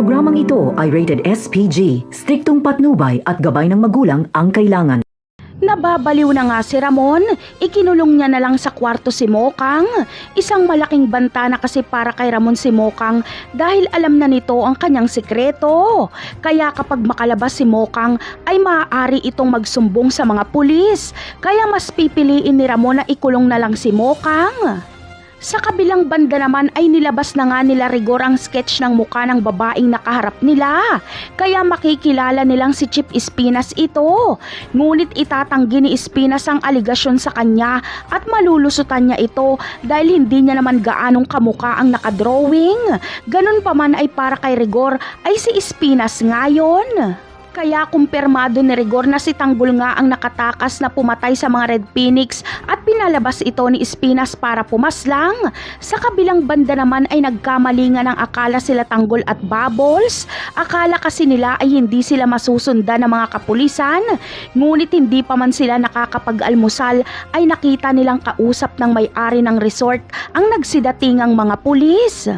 Programang ito ay rated SPG, striktong patnubay at gabay ng magulang ang kailangan. Nababaliw na nga si Ramon, ikinulong niya na lang sa kwarto si Mokang. Isang malaking banta na kasi para kay Ramon si Mokang dahil alam na nito ang kanyang sikreto. Kaya kapag makalabas si Mokang ay maaari itong magsumbong sa mga pulis. Kaya mas pipiliin ni Ramon na ikulong na lang si Mokang. Sa kabilang banda naman ay nilabas na nga nila Rigor ang sketch ng mukha ng babaeng nakaharap nila. Kaya makikilala nilang si Chip Espinas ito. Ngunit itatanggi ni Espinas ang aligasyon sa kanya at malulusutan niya ito dahil hindi niya naman gaanong kamukha ang nakadrawing. Ganun pa man ay para kay Rigor ay si Espinas ngayon. Kaya kumpirmado ni Rigor na si Tanggol nga ang nakatakas na pumatay sa mga Red Phoenix at pinalabas ito ni Espinas para pumaslang. Sa kabilang banda naman ay nagkamali nga ng akala sila Tanggol at Bubbles. Akala kasi nila ay hindi sila masusundan ng mga kapulisan. Ngunit hindi pa man sila nakakapag-almusal ay nakita nilang kausap ng may-ari ng resort ang nagsidatingang mga pulis.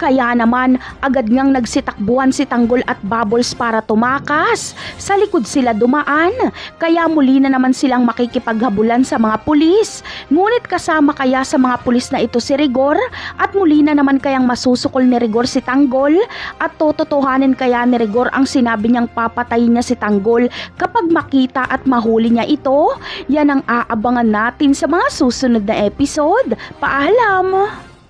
Kaya naman, agad ngang nagsitakbuhan si Tanggol at Bubbles para tumakas. Sa likod sila dumaan, kaya muli na naman silang makikipaghabulan sa mga pulis. Ngunit kasama kaya sa mga pulis na ito si Rigor at muli na naman kayang masusukol ni Rigor si Tanggol at tototohanin kaya ni Rigor ang sinabi niyang papatayin niya si Tanggol kapag makita at mahuli niya ito. Yan ang aabangan natin sa mga susunod na episode. Paalam!